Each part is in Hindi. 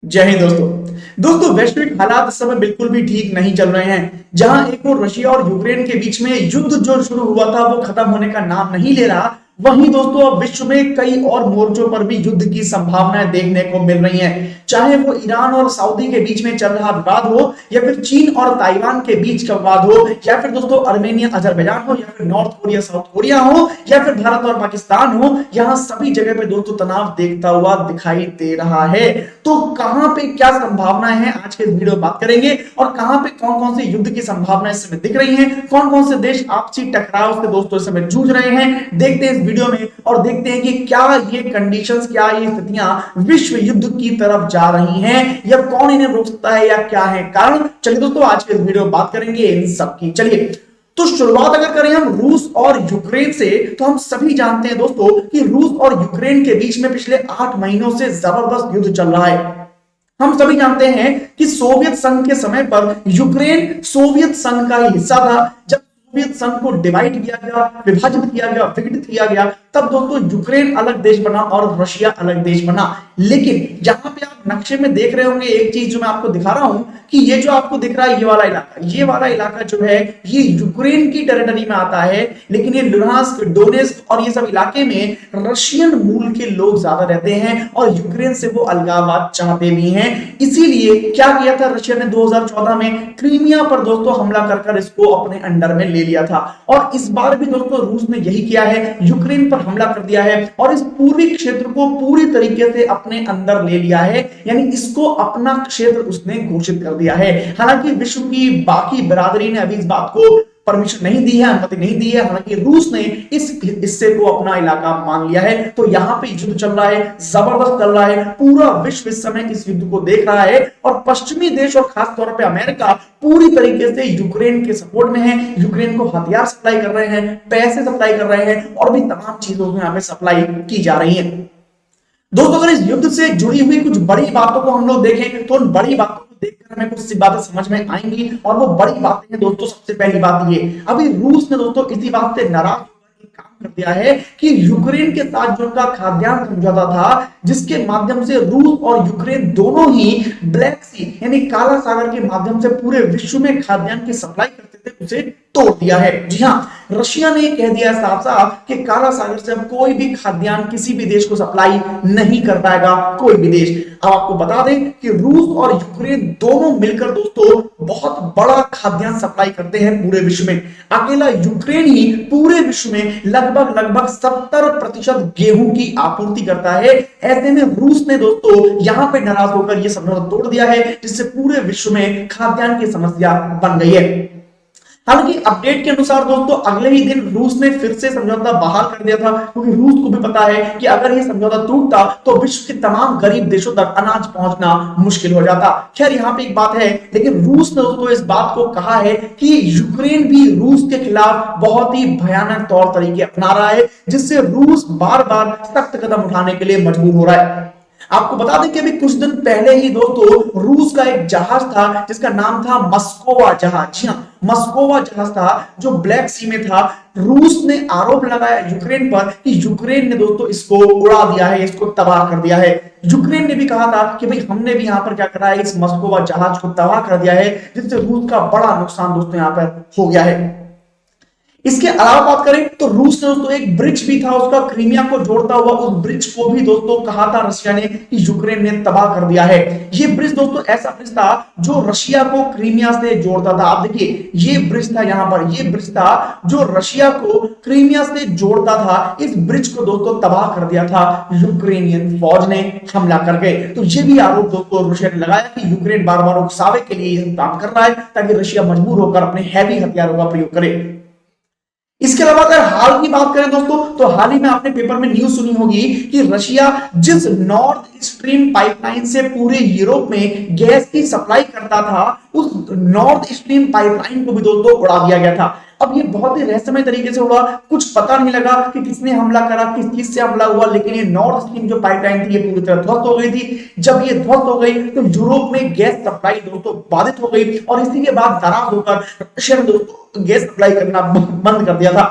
जय हिंद दोस्तों वैश्विक हालात इस समय बिल्कुल भी ठीक नहीं चल रहे हैं। जहां एक और रशिया और यूक्रेन के बीच में युद्ध जो शुरू हुआ था वो खत्म होने का नाम नहीं ले रहा। वहीं दोस्तों अब विश्व में कई और मोर्चों पर भी युद्ध की संभावनाएं देखने को मिल रही हैं। चाहे वो ईरान और सऊदी के बीच में चल रहा विवाद हो, या फिर चीन और ताइवान के बीच का विवाद हो, या फिर दोस्तों अर्मेनिया अजरबैजान हो, या फिर नॉर्थ कोरिया साउथ कोरिया हो, या फिर भारत और पाकिस्तान हो, यहाँ सभी जगह पे दोस्तों तनाव देखता हुआ दिखाई दे रहा है। तो कहां पे क्या संभावनाएं हैं आज के इस वीडियो में बात करेंगे, और कहां पे कौन कौन से युद्ध की संभावनाएं इस समय दिख रही हैं, कौन कौन से देश आपसी टकराव से दोस्तों इस समय जूझ रहे हैं, देखते हैं इस वीडियो में और देखते हैं कि क्या ये कंडीशंस, क्या ये स्थितियां विश्व युद्ध की तरफ जा रही हैं, या कौन इन्हें रोक सकता है, या क्या है कारण। चलिए दोस्तों आज के इस वीडियो में बात करेंगे इन सब की। चलिए तो शुरुआत अगर करें हम रूस और यूक्रेन से, तो हम सभी जानते हैं दोस्तों कि रूस और यूक्रेन के बीच में पिछले 8 महीनों से जबरदस्त युद्ध चल रहा है। हम सभी जानते हैं कि सोवियत संघ के समय पर यूक्रेन सोवियत संघ का ही हिस्सा था। जब सोवियत संघ को डिवाइड किया गया, विभाजित किया गया, विघटित किया गया, तब दोस्तों यूक्रेन अलग देश बना और रशिया अलग देश बना। लेकिन जहां पे आप नक्शे में देख रहे होंगे एक चीज जो मैं आपको दिखा रहा हूं कि ये जो आपको दिख रहा है ये वाला इलाका जो है ये यूक्रेन की टेरिटरी में आता है। लेकिन ये लुहांस्क, डोनेस्क और ये सब इलाके में रशियन मूल के लोग ज्यादा रहते हैं और यूक्रेन से वो अलगाववाद चाहते भी हैं। इसीलिए क्या किया था रशिया ने 2014 में क्रीमिया पर दोस्तों हमला कर कर इसको अपने अंडर में ले लिया था। और इस बार भी दोस्तों रूस ने यही किया है, यूक्रेन पर हमला कर दिया है और इस पूर्वी क्षेत्र को पूरी तरीके से अपने अंदर ले लिया है, यानी इसको अपना क्षेत्र उसने घोषित कर दिया है। हालांकि विश्व की बाकी बिरादरी ने अभी इस बात को परमिशन नहीं दी है, अनुमति नहीं दी है। हालांकि रूस ने इस हिस्से को अपना इलाका मान लिया है। तो यहां पे युद्ध चल रहा है, जबरदस्त चल रहा है। पूरा विश्व इस समय इस युद्ध को देख रहा है और पश्चिमी देश और खास तौर पे अमेरिका पूरी तरीके से यूक्रेन के सपोर्ट में है। यूक्रेन को हथियार सप्लाई कर रहे हैं, पैसे सप्लाई कर रहे हैं और भी तमाम चीजों में यहां पे सप्लाई की जा रही है। दोस्तों अगर इस युद्ध से जुड़ी हुई कुछ बड़ी बातों को हम लोग देखें तो उन बड़ी बातों को देखकर हमें कुछ सी बातें समझ में आएंगी। और वो बड़ी बातें हैं दोस्तों, सबसे पहली बात ये, अभी रूस ने दोस्तों इसी बात से नाराज होकर काम कर दिया है कि यूक्रेन के साथ जो उनका खाद्यान्न समझौता था, जिसके माध्यम से रूस और यूक्रेन दोनों ही ब्लैक सी यानी काला सागर के माध्यम से पूरे विश्व में खाद्यान्न की सप्लाई करते थे, उसे तोड़ दिया है। जी हाँ, रशिया ने कह दिया साफ साफ कि काला सागर से अब कोई भी खाद्यान्न किसी भी देश को सप्लाई नहीं कर पाएगा, कोई भी देश। अब आपको बता दें कि रूस और यूक्रेन दोनों मिलकर दोस्तों बहुत बड़ा खाद्यान्न सप्लाई करते हैं पूरे विश्व में। अकेला यूक्रेन ही पूरे विश्व में लगभग 70% गेहूं की आपूर्ति करता है। ऐसे में रूस ने दोस्तों यहां पे नाराज होकर यह समझौता तोड़ दिया है, जिससे पूरे विश्व में खाद्यान्न की समस्या बन गई है। हालांकि अपडेट के अनुसार दोस्तों अगले ही दिन रूस ने फिर से समझौता बहाल कर दिया था, क्योंकि रूस को भी पता है कि अगर ये समझौता टूटता तो विश्व के तमाम गरीब देशों तक अनाज पहुंचना मुश्किल हो जाता। खैर यहाँ पे एक बात है, लेकिन रूस ने दोस्तों इस बात को कहा है कि यूक्रेन भी रूस के खिलाफ बहुत ही भयानक तौर तरीके अपना रहा है, जिससे रूस बार बार सख्त कदम उठाने के लिए मजबूर हो रहा है। आपको बता दें कि अभी कुछ दिन पहले ही दोस्तों रूस का एक जहाज था जिसका नाम था मस्कोवा जहाज। जी हाँ, मस्कोवा जहाज था जो ब्लैक सी में था। रूस ने आरोप लगाया यूक्रेन पर कि यूक्रेन ने दोस्तों इसको उड़ा दिया है, इसको तबाह कर दिया है। यूक्रेन ने भी कहा था कि भाई हमने भी यहां पर क्या करा है, इस मस्कोवा जहाज को तबाह कर दिया है, जिससे रूस का बड़ा नुकसान दोस्तों यहां पर हो गया है। इसके अलावा बात करें तो रूस ने दोस्तों एक ब्रिज भी था उसका क्रीमिया को जोड़ता हुआ, उस ब्रिज को भी दोस्तों कहा था रशिया ने कि यूक्रेन ने तबाह कर दिया है। ये ब्रिज दोस्तों ऐसा ब्रिज था जो रशिया को क्रीमिया से जोड़ता था। आप देखिए ये ब्रिज था, यहां पर ये ब्रिज था जो रशिया को क्रीमिया से जोड़ता था। इस ब्रिज को दोस्तों तबाह कर दिया था यूक्रेनियन फौज ने हमला करके। तो ये भी आरोप दोस्तों रशिया ने लगाया कि यूक्रेन बार बार उकसावे के लिए काम कर रहा है ताकि रशिया मजबूर होकर अपने हैवी हथियारों का प्रयोग करे। इसके अलावा अगर हाल की बात करें दोस्तों, तो हाल ही में आपने पेपर में न्यूज सुनी होगी कि रशिया जिस नॉर्थ स्ट्रीम पाइपलाइन से पूरे यूरोप में गैस की सप्लाई करता था, उस नॉर्थ स्ट्रीम पाइपलाइन को भी दोस्तों उड़ा दिया गया था। अब ये बहुत ही रहस्यमय तरीके से उड़ा, कुछ पता नहीं लगा कि किसने हमला करा, किस चीज से हमला हुआ, लेकिन ये नॉर्थ स्ट्रीम जो पाइपलाइन थी ये पूरी तरह ध्वस्त हो गई थी। जब ये ध्वस्त हो गई तो यूरोप में गैस सप्लाई दोस्तों बाधित हो गई और इसी के बाद नाराज होकर रशिया ने दोस्तों गैस सप्लाई करना बंद कर दिया था।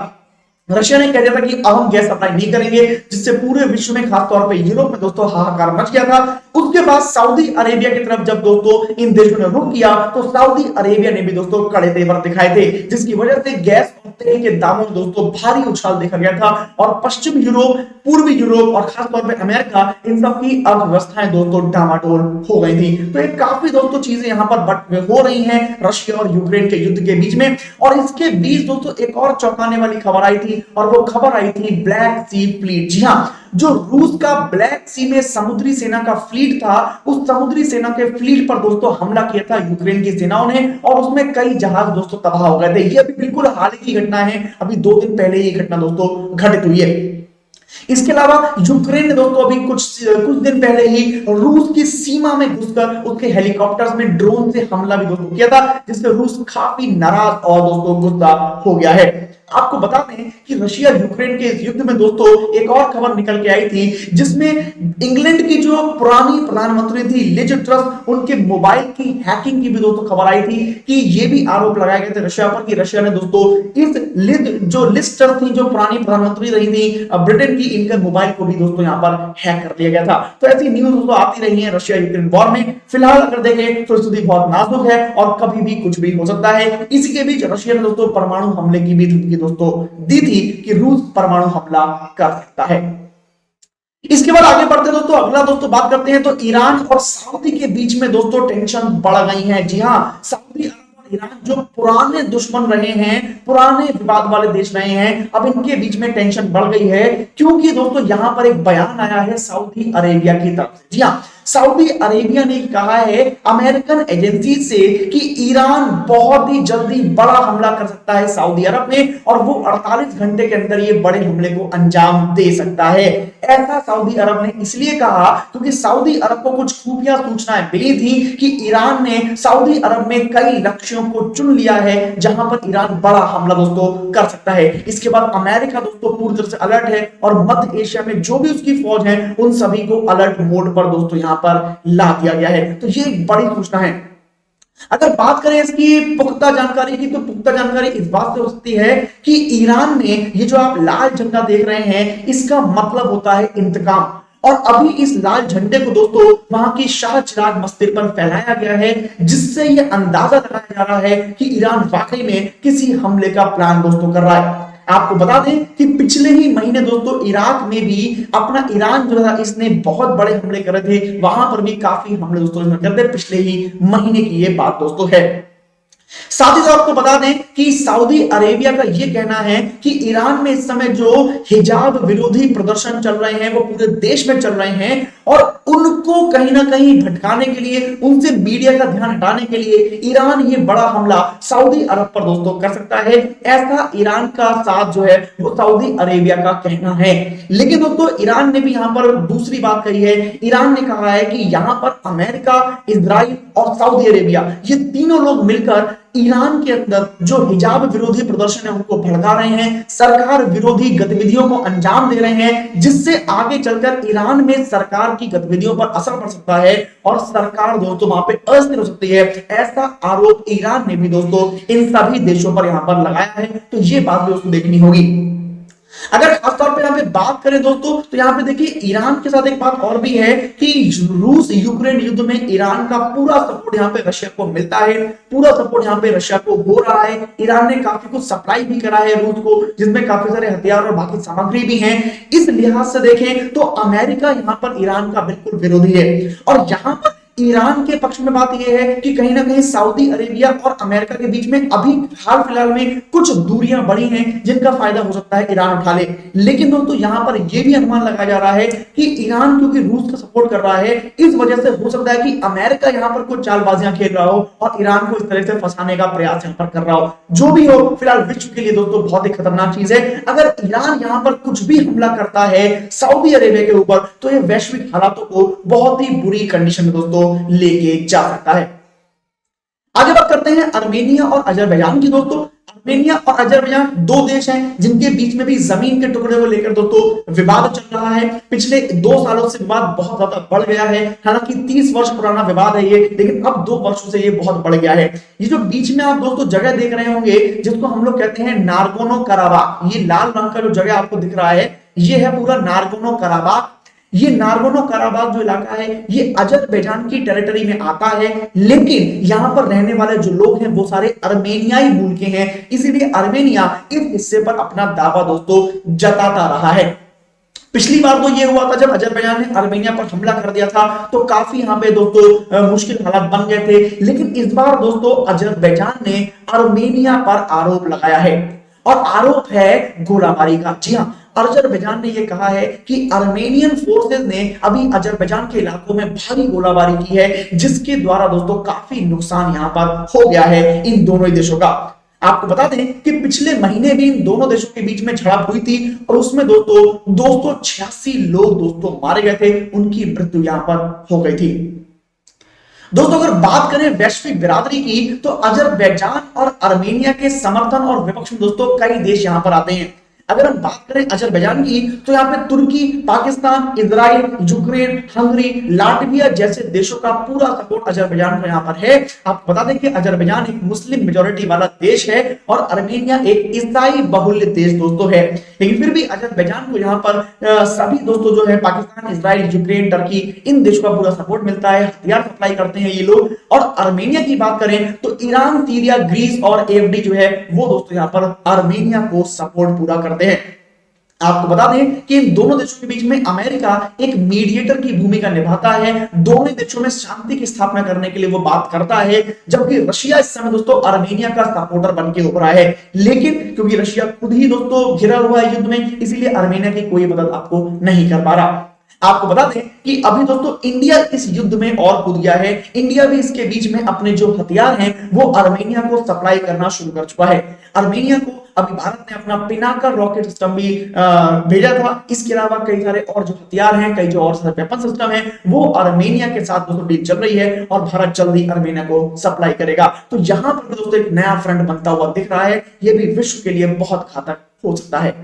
रशिया ने कह दिया था कि अब हम गैस सप्लाई नहीं करेंगे, जिससे पूरे विश्व में खासतौर पे यूरोप में दोस्तों हाहाकार मच गया था। उसके बाद सऊदी अरेबिया की तरफ जब दोस्तों इन देशों ने रुख किया तो सऊदी अरेबिया ने भी दोस्तों कड़े तेवर दिखाए थे, जिसकी वजह से गैस और तेल के दामों में दोस्तों भारी उछाल देखा गया था और पश्चिम यूरोप, पूर्वी यूरोप और खासतौर पर अमेरिका, इन सब की अर्थव्यवस्थाएं दोस्तों डामाडोल हो गई थी। तो एक काफी दोस्तों चीजें यहां पर हो रही हैं रशिया और यूक्रेन के युद्ध के बीच में। और इसके बीच दोस्तों एक और चौंकाने वाली खबर आई थी और वो खबर आई थी ब्लैक सी फ्लीट। जी हां, जो रूस का ब्लैक सी में समुद्री सेना का फ्लीट था, उस समुद्री सेना के फ्लीट पर दोस्तों हमला किया था यूक्रेन की सेनाओं ने और उसमें कई जहाज दोस्तों तबाह हो गए थे। ये अभी बिल्कुल हाल ही की घटना है, अभी 2 दिन पहले ये घटना दोस्तों घटित हुई है। इसके अलावा यूक्रेन ने दोस्तों अभी कुछ दिन पहले ही रूस की सीमा में घुसकर उसके हेलीकॉप्टर्स में ड्रोन से हमला भी दोस्तों किया था, जिससे रूस काफी नाराज और दोस्तों गुस्सा हो गया है। आपको बता दें कि रशिया यूक्रेन के इस युद्ध में दोस्तों एक और खबर निकल के आई थी, जिसमें इंग्लैंड की जो पुरानी प्रधानमंत्री थी लिज ट्रस, उनके मोबाइल की हैकिंग की भी दोस्तों खबर आई थी कि ये भी आरोप लगाए गए थे रशिया पर कि रशिया ने दोस्तों इस लिज ट्रस थी, जो पुरानी प्रधानमंत्री रही थी ब्रिटेन की, इनके मोबाइल को भी दोस्तों यहां पर हैक कर लिया गया था। तो ऐसी न्यूज दोस्तों आती रही है रशिया यूक्रेन वॉर में। फिलहाल अगर देखें तो स्थिति बहुत नाजुक है और कभी भी कुछ भी हो सकता है। इसी के बीच रशिया ने दोस्तों परमाणु हमले की भी धमकी दोस्तों दी थी कि रूस परमाणु हमला कर सकता है। इसके बाद आगे बढ़ते दोस्तों, अगला दोस्तों बात करते हैं तो ईरान और सऊदी के बीच में दोस्तों टेंशन बढ़ गई है। जी हां, सऊदी अरब और ईरान जो पुराने दुश्मन रहे हैं, पुराने विवाद वाले देश रहे हैं, अब इनके बीच में टेंशन बढ़ गई है, क्योंकि दोस्तों यहां पर एक बयान आया है सऊदी अरेबिया की तरफ से। जी हां, सऊदी अरेबिया ने कहा है अमेरिकन एजेंसी से कि ईरान बहुत ही जल्दी बड़ा हमला कर सकता है सऊदी अरब में और वो 48 घंटे के अंदर ये बड़े हमले को अंजाम दे सकता है। ऐसा सऊदी अरब ने इसलिए कहा क्योंकि सऊदी अरब को कुछ खुफिया सूचनाएं मिली थी कि ईरान ने सऊदी अरब में कई लक्ष्यों को चुन लिया है जहां पर ईरान बड़ा हमला दोस्तों कर सकता है। इसके बाद अमेरिका दोस्तों पूरी तरह से अलर्ट है और मध्य एशिया में जो भी उसकी फौज है उन सभी को अलर्ट मोड पर दोस्तों यहां पर ला दिया गया है। तो ये एक बड़ी सूचना है। अगर बात करें इसकी पुख्ता जानकारी की, तो पुख्ता जानकारी इस बात से हो सकती है कि ईरान में ये जो आप लाल झंडा देख रहे हैं, इसका मतलब होता है इंतकाम। और अभी इस लाल झंडे को दोस्तों वहां की शाह चिराग मस्जिद पर फैलाया गया है, जिससे यह अंदाजा लगाया जा रहा है कि ईरान वाकई में किसी हमले का प्लान दोस्तों कर रहा है। आपको बता दें कि पिछले ही महीने दोस्तों इराक में भी अपना ईरान जो था इसने बहुत बड़े हमले करे थे, वहां पर भी काफी हमले दोस्तों इसने करे थे। पिछले ही महीने की ये बात दोस्तों है। साथ ही साथ आपको बता दें कि सऊदी अरेबिया का यह कहना है कि ईरान में इस समय जो हिजाब विरोधी प्रदर्शन चल रहे हैं वो पूरे देश में चल रहे हैं और उनको कहीं ना कहीं भटकाने के लिए, उनसे मीडिया का ध्यान हटाने के लिए ईरान ये बड़ा हमला सऊदी अरब पर दोस्तों कर सकता है। ऐसा ईरान का साथ जो है वो सऊदी अरेबिया का कहना है। लेकिन दोस्तों ईरान ने भी यहां पर दूसरी बात कही है। ईरान ने कहा है कि यहां पर अमेरिका, इजराइल और सऊदी अरेबिया ये तीनों लोग मिलकर ईरान के अंदर जो हिजाब विरोधी प्रदर्शन है उनको भड़का रहे हैं, सरकार विरोधी गतिविधियों को अंजाम दे रहे हैं, जिससे आगे चलकर ईरान में सरकार की गतिविधियों पर असर पड़ सकता है और सरकार दोस्तों वहां पे अस्थिर हो सकती है। ऐसा आरोप ईरान ने भी दोस्तों इन सभी देशों पर यहां पर लगाया है। तो ये बात दोस्तों देखनी होगी। अगर खासतौर पे यहाँ पे बात करें दोस्तों तो यहाँ पे देखिए ईरान के साथ एक बात और भी है कि रूस यूक्रेन युद्ध में ईरान का पूरा सपोर्ट यहाँ पे रशिया को मिलता है, पूरा सपोर्ट यहाँ पे रशिया को हो रहा है। ईरान ने काफी कुछ सप्लाई भी करा है रूस को, जिसमें काफी सारे हथियार और बाकी सामग्री भी है। इस लिहाज से देखें तो अमेरिका यहाँ पर ईरान का बिल्कुल विरोधी है और यहाँ पर ईरान के पक्ष में बात यह है कि कहीं ना कहीं सऊदी अरेबिया और अमेरिका के बीच में अभी हाल फिलहाल में कुछ दूरियां बढ़ी हैं जिनका फायदा हो सकता है ईरान उठा ले। लेकिन दोस्तों यहां पर यह भी अनुमान लगाया जा रहा है कि ईरान क्योंकि रूस का सपोर्ट कर रहा है, इस वजह से हो सकता है कि अमेरिका यहां पर कुछ चालबाजियां खेल रहा हो और ईरान को इस तरह से फंसाने का प्रयास यहां पर कर रहा हो। जो भी हो, फिलहाल विश्व के लिए दोस्तों बहुत ही खतरनाक चीज है। अगर ईरान यहां पर कुछ भी हमला करता है सऊदी अरेबिया के ऊपर तो यह वैश्विक हालातों को बहुत ही बुरी कंडीशन में दोस्तों लेके जा सकता है। आगे बात करते हैं अर्मेनिया और अजरबैजान की दोस्तों। आर्मेनिया और अजरबैजान दो देश हैं जिनके बीच में भी जमीन के टुकड़े को लेकर दोस्तों विवाद चल रहा है। पिछले 2 सालों से विवाद बहुत ज्यादा बढ़ गया है। हालांकि 30 वर्ष पुराना विवाद है ये, लेकिन अब 2 वर्षों से ये बहुत बढ़ गया है। ये जो बीच में आप दोस्तों जगह देख रहे होंगे जिसको हम लोग कहते हैं नारगोनो कराबाख, ये लाल रंग का जो जगह आपको दिख रहा है ये है पूरा नारगोनो कराबाख। ये नारगोनो कराबाख जो इलाका है ये अजरबैजान की टेरिटरी में आता है, लेकिन यहां पर रहने वाले जो लोग हैं वो सारे अर्मेनियाई मूल के हैं, इसीलिए अर्मेनिया इस हिस्से पर अपना दावा दोस्तों जताता रहा है। पिछली बार तो ये हुआ था जब अजरबैजान ने अर्मेनिया पर हमला कर दिया था, तो काफी यहां पे दोस्तों मुश्किल हालात बन गए थे। लेकिन इस बार दोस्तों अजरबैजान ने अर्मेनिया पर आरोप लगाया है और आरोप है गोलाबारी का। जी हां, अजरबैजान ने यह कहा है कि अर्मेनियन फोर्सेस ने अभी अजरबैजान के इलाकों में भारी गोलाबारी की है, जिसके द्वारा दोस्तों काफी नुकसान यहां पर हो गया है इन दोनों ही देशों का। आपको बता दें कि पिछले महीने भी इन दोनों देशों के बीच में झड़प हुई थी और उसमें दोस्तों 286 लोग दोस्तों मारे गए थे, उनकी मृत्यु यहां पर हो गई थी। दोस्तों अगर बात करें वैश्विक बिरादरी की तो अजरबैजान और अर्मेनिया के समर्थन और विपक्ष में दोस्तों कई देश यहां पर आते हैं। अगर हम बात करें अजरबैजान की तो यहाँ पे तुर्की, Pakistan, Israel, Ukraine, Hungary, Latvia जैसे देशों का पूरा सपोर्ट अजरबैजान को यहाँ पर है। आपको बता दें कि अजरबैजान एक मुस्लिम मेजोरिटी वाला देश है और अर्मेनिया एक ईसाई बहुल्य देश दोस्तों है, लेकिन फिर भी अजरबैजान को यहाँ पर सभी दोस्तों जो है पाकिस्तान, इजराइल, यूक्रेन, टर्की इन देशों का पूरा सपोर्ट मिलता है, हथियार सप्लाई करते हैं ये लोग। और अर्मेनिया की बात करें तो ईरान, सीरिया, ग्रीस और एफडी जो है वो दोस्तों यहाँ पर अर्मेनिया को सपोर्ट पूरा करते हैं। आपको बता दें कि इन दोनों देशों के बीच में अमेरिका एक मीडिएटर की भूमिका निभाता है, दोनों देशों में शांति की स्थापना करने के लिए वो बात करता है, जबकि रशिया इस समय दोस्तों अर्मेनिया का सपोर्टर बनके उभरा है। लेकिन क्योंकि रशिया खुद ही दोस्तों घिरा हुआ है युद्ध में, इसीलिए अर्मेनिया की कोई मदद आपको नहीं कर पा रहा। आपको बता दें कि अभी दोस्तों इंडिया इस युद्ध में और कूद गया है। इंडिया भी इसके बीच में अपने जो हथियार हैं वो अर्मेनिया को सप्लाई करना शुरू कर चुका है। अर्मेनिया को अभी भारत ने अपना पिनाका रॉकेट सिस्टम भी भेजा था। इसके अलावा कई सारे और जो हथियार हैं, कई जो और वेपन सिस्टम है वो अर्मेनिया के साथ दोस्तों डील चल रही है और भारत जल्दी अर्मेनिया को सप्लाई करेगा। तो यहां पर दोस्तों एक नया फ्रंट बनता हुआ दिख रहा है, यह भी विश्व के लिए बहुत घातक हो सकता है।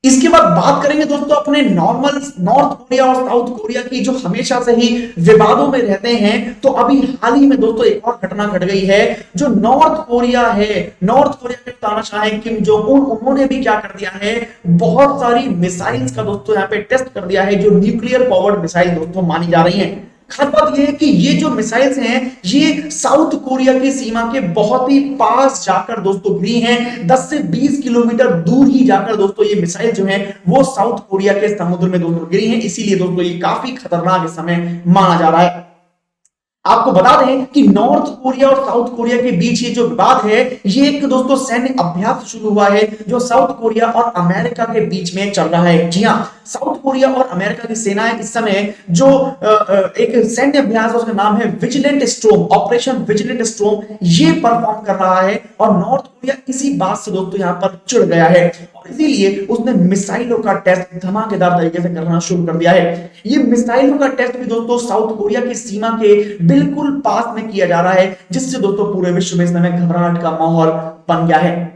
इसके बाद बात करेंगे दोस्तों अपने नॉर्मल नॉर्थ कोरिया और साउथ कोरिया की, जो हमेशा से ही विवादों में रहते हैं। तो अभी हाल ही में दोस्तों एक और घटना घट गई है। जो नॉर्थ कोरिया है, नॉर्थ कोरिया के तानाशाह हैं किम जोंग उन, उन्होंने भी क्या कर दिया है, बहुत सारी मिसाइल्स का दोस्तों यहाँ पे टेस्ट कर दिया है, जो न्यूक्लियर पावर्ड मिसाइल दोस्तों मानी जा रही है। खास बात यह है कि ये जो मिसाइल्स हैं ये साउथ कोरिया की सीमा के बहुत ही पास जाकर दोस्तों गिरी हैं। 10 से 20 किलोमीटर दूर ही जाकर दोस्तों ये मिसाइल जो है वो साउथ कोरिया के समुद्र में दोस्तों गिरी हैं। इसीलिए दोस्तों ये काफी खतरनाक इस समय माना जा रहा है। आपको बता दें कि नॉर्थ कोरिया और साउथ कोरिया के बीच ये जो विवाद है ये एक दोस्तों सैन्य अभ्यास शुरू हुआ है जो साउथ कोरिया और अमेरिका के बीच में चल रहा है। जी हां, साउथ कोरिया और अमेरिका की सेनाएं इस समय जो एक सैन्य अभ्यास है उसका नाम है vigilant storm, operation vigilant storm, ये परफॉर्म कर रहा है। और नॉर्थ कोरिया इसी बात से दोस्तों यहां पर चिढ़ गया है और इसीलिए उसने मिसाइलों का टेस्ट धमाकेदार तरीके से करना शुरू कर दिया है। ये मिसाइलों का टेस्ट भी दोस्तों साउथ कोरिया की सीमा के बिल्कुल पास में किया जा रहा है, जिससे दोस्तों पूरे विश्व में इस समय घबराहट का माहौल बन गया है।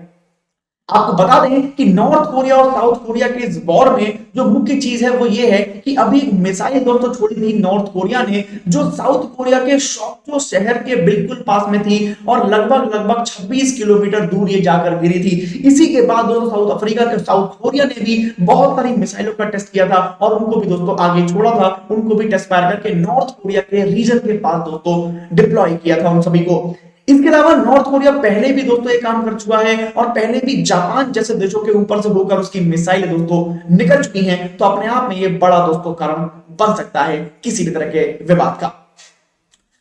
आपको बता दें कि नॉर्थ कोरिया और साउथ कोरिया के इस वॉर में जो मुख्य चीज है वो ये है कि अभी मिसाइल दोस्तों छोड़ी थी नॉर्थ कोरिया ने, जो साउथ कोरिया के शॉक्चो शहर के बिल्कुल पास में थी और लगभग 26 किलोमीटर दूर ये जाकर गिरी थी। इसी के बाद दोस्तों साउथ कोरिया ने भी बहुत सारी मिसाइलों का टेस्ट किया था और उनको भी दोस्तों आगे छोड़ा था, उनको भी टेस्ट फायर करके नॉर्थ कोरिया के रीजन के पास दोस्तों डिप्लॉय किया था उन सभी को। इसके अलावा नॉर्थ कोरिया पहले भी दोस्तों ये काम कर चुका है और पहले भी जापान जैसे देशों के ऊपर से होकर उसकी मिसाइल दोस्तों निकल चुकी हैं। तो अपने आप में ये बड़ा दोस्तों कारण बन सकता है किसी भी तरह के विवाद का।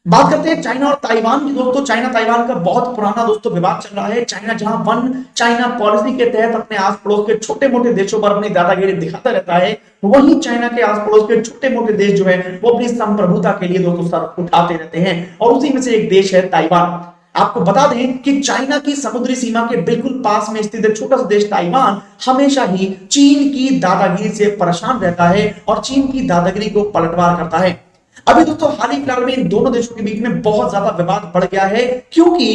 बात करते हैं चाइना और ताइवान की दोस्तों। चाइना ताइवान का बहुत पुराना दोस्तों विवाद चल रहा है। चाइना जहां वन चाइना पॉलिसी के तहत अपने आस पड़ोस के छोटे मोटे देशों पर अपनी दादागिरी दिखाता रहता है, वहीं चाइना के आस पड़ोस के छोटे मोटे देश जो है वो अपनी संप्रभुता के लिए दोस्तों सर उठाते रहते हैं और उसी में से एक देश है ताइवान। आपको बता दें कि चाइना की समुद्री सीमा के बिल्कुल पास में स्थित एक छोटा सा देश ताइवान हमेशा ही चीन की दादागिरी से परेशान रहता है और चीन की दादागिरी को पलटवार करता है। अभी दोस्तों हाल ही फिलहाल में इन दोनों देशों के बीच में बहुत ज्यादा विवाद बढ़ गया है, क्योंकि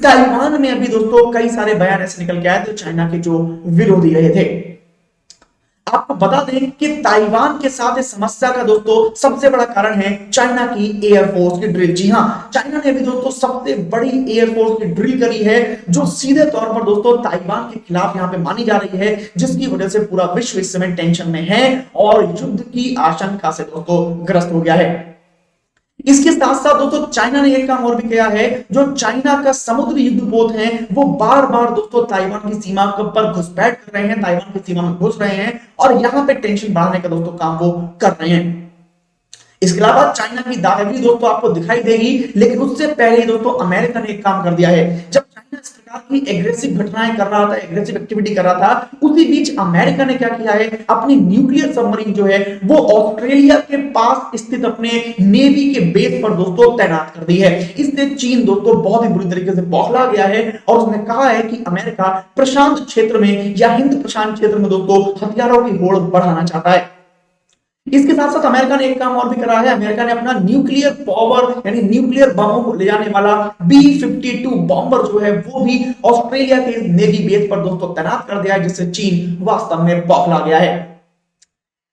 ताइवान में अभी दोस्तों कई सारे बयान ऐसे निकल के आए थे चाइना के जो विरोधी रहे थे। आपको बता दें कि ताइवान के साथ इस समस्या का दोस्तों सबसे बड़ा कारण है चाइना की एयरफोर्स की ड्रिल। जी हां, चाइना ने अभी दोस्तों सबसे बड़ी एयरफोर्स की ड्रिल करी है, जो सीधे तौर पर दोस्तों ताइवान के खिलाफ यहां पे मानी जा रही है, जिसकी वजह से पूरा विश्व इस समय टेंशन में है और युद्ध की आशंका से दोस्तों ग्रस्त हो गया है। इसके साथ साथ दोस्तों चाइना ने एक काम और भी किया है, जो चाइना का समुद्री युद्धपोत है वो बार बार दोस्तों ताइवान की सीमा पर घुसपैठ कर रहे हैं, ताइवान की सीमा में घुस रहे हैं और यहां पे टेंशन बढ़ाने का दोस्तों काम वो कर रहे हैं। इसके अलावा चाइना की दादागिरी दोस्तों आपको दिखाई देगी, लेकिन उससे पहले दोस्तों अमेरिका ने एक काम कर दिया है। जब चाइना इस प्रकार की एग्रेसिव घटनाएं कर रहा था, एग्रेसिव एक्टिविटी कर रहा था, उसी बीच अमेरिका ने क्या किया है, अपनी न्यूक्लियर सबमरीन जो है वो ऑस्ट्रेलिया के पास स्थित अपने नेवी के बेस पर दोस्तों तैनात कर दी है। इससे चीन दोस्तों बहुत ही बुरी तरीके से बौखला गया है और उसने कहा है कि अमेरिका प्रशांत क्षेत्र में या हिंद प्रशांत क्षेत्र में दोस्तों हथियारों की होड़ बढ़ाना चाहता है। इसके साथ साथ अमेरिका ने एक काम और भी करा है, अमेरिका ने अपना न्यूक्लियर पावर यानी न्यूक्लियर बमों को ले जाने वाला B-52 बॉम्बर जो है वो भी ऑस्ट्रेलिया के नेवी बेस पर दोस्तों तैनात कर दिया है, जिससे चीन वास्तव में बौखला गया है।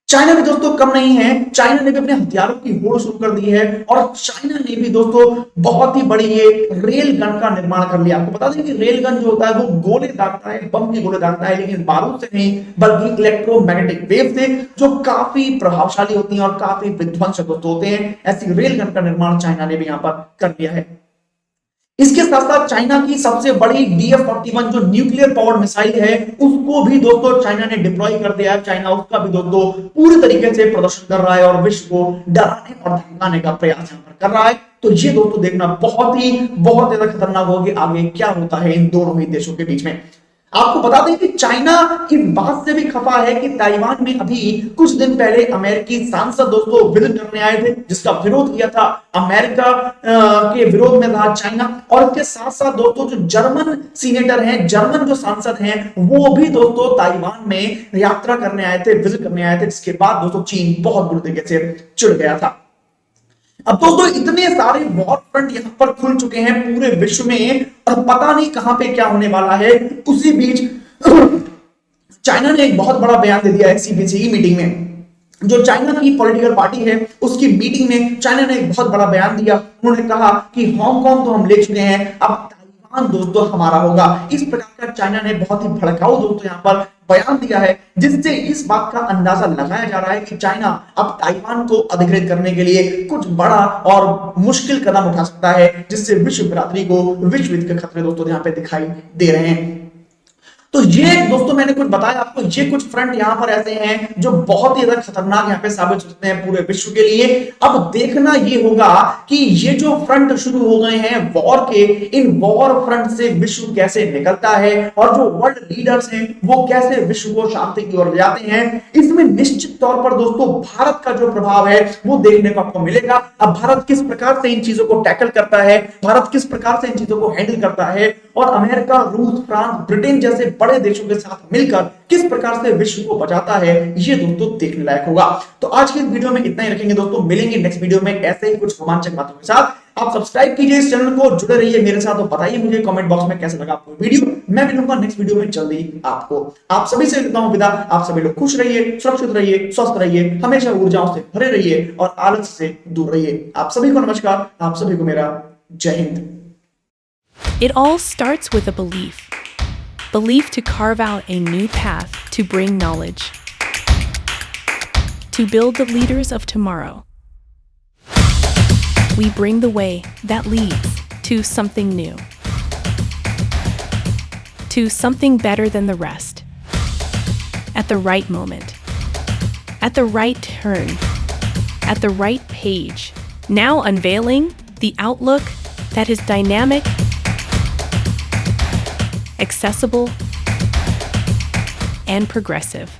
चाइना भी दोस्तों कम नहीं है, चाइना ने भी अपने हथियारों की होड़ शुरू कर दी है और चाइना ने भी दोस्तों बहुत ही बड़ी ये रेल गन का निर्माण कर लिया। आपको बता दें कि रेल गन जो होता है वो गोले दागता है, बम के गोले दागता है, लेकिन बारूद से नहीं बल्कि इलेक्ट्रोमैग्नेटिक वेव से, जो काफी प्रभावशाली होती हैं और काफी विध्वंसक दोस्तों होते हैं। ऐसी रेल गन का निर्माण चाइना ने भी यहां पर कर लिया है। इसके साथ साथ चाइना की सबसे बड़ी DF-41 जो न्यूक्लियर पावर मिसाइल है उसको भी दोस्तों चाइना ने डिप्लॉय कर दिया है। चाइना उसका भी दोस्तों पूरी तरीके से प्रदर्शन कर रहा है और विश्व को डराने और धमकाने का प्रयास यहां पर कर रहा है। तो ये दोस्तों देखना बहुत ज्यादा खतरनाक होगी आगे क्या होता है इन दोनों ही देशों के बीच में। आपको बता दें कि चाइना इस बात से भी खफा है कि ताइवान में अभी कुछ दिन पहले अमेरिकी सांसद दोस्तों विजिट करने आए थे, जिसका विरोध किया था अमेरिका के विरोध में था चाइना। और इसके साथ साथ दोस्तों जो जर्मन सीनेटर हैं, जर्मन जो सांसद हैं, वो भी दोस्तों ताइवान में यात्रा करने आए थे, विजिट करने आए थे, जिसके बाद दोस्तों चीन बहुत बुरी तरीके से चिढ़ गया था। अब दोस्तों इतने सारे वॉर फ्रंट यहां पर खुल चुके हैं पूरे विश्व में और पता नहीं कहां पे क्या होने वाला है। उसी बीच चाइना ने एक बहुत बड़ा बयान दे दिया है CPC की मीटिंग में। जो चाइना की पॉलिटिकल पार्टी है उसकी मीटिंग में चाइना ने एक बहुत बड़ा बयान दिया। उन्होंने कहा कि हांगकांग तो हम ले चुके हैं, अब ताइवान दोस्तों हमारा होगा। इस प्रकार का चाइना ने बहुत ही भड़काऊ दोस्तों यहां पर बयान दिया है, जिससे इस बात का अंदाजा लगाया जा रहा है कि चाइना अब ताइवान को अधिकृत करने के लिए कुछ बड़ा और मुश्किल कदम उठा सकता है, जिससे विश्व बिरादरी को विश्व युद्ध के खतरे दोस्तों यहां पे दिखाई दे रहे हैं। तो ये दोस्तों मैंने कुछ बताया आपको, ये कुछ फ्रंट यहां पर ऐसे हैं जो बहुत ही ज्यादा खतरनाक यहां पे साबित होते हैं पूरे विश्व के लिए। अब देखना ये होगा कि ये जो फ्रंट शुरू हो गए हैं वॉर के, इन वॉर फ्रंट से विश्व कैसे निकलता है और जो वर्ल्ड लीडर्स हैं वो कैसे विश्व को शांति की ओर ले जाते हैं। इसमें निश्चित तौर पर दोस्तों भारत का जो प्रभाव है वो देखने को आपको मिलेगा। अब भारत किस प्रकार से इन चीजों को टैकल करता है, भारत किस प्रकार से इन चीजों को हैंडल करता है और अमेरिका, रूस, फ्रांस, ब्रिटेन जैसे बड़े देशों के साथ मिलकर किस प्रकार से विश्व को बचाता है, ये दोस्तों देखने लायक होगा। तो आज की इस वीडियो में इतना ही रखेंगे दोस्तों, मिलेंगे नेक्स्ट वीडियो में ऐसे ही कुछ रोमांचक बातों के साथ। आप सब्सक्राइब कीजिए इस चैनल को, जुड़े रहिए मेरे साथ और बताइए मुझे कमेंट बॉक्स में कैसा लगा आपको वीडियो। मैं मिलूंगा नेक्स्ट वीडियो में जल्दी आपको। आप सभी से लेता हूं विदा। आप सभी लोग खुश रहिए, सुरक्षित रहिए, स्वस्थ रहिए, हमेशा ऊर्जाओं से भरे रहिए और आलस से दूर रहिए। आप सभी को नमस्कार, आप सभी को मेरा जय Hind. It all starts with a belief. Belief to carve out a new path to bring knowledge. To build the leaders of tomorrow. We bring the way that leads to something new. To something better than the rest. At the right moment. At the right turn. At the right page. Now unveiling the outlook that is dynamic, accessible, and progressive.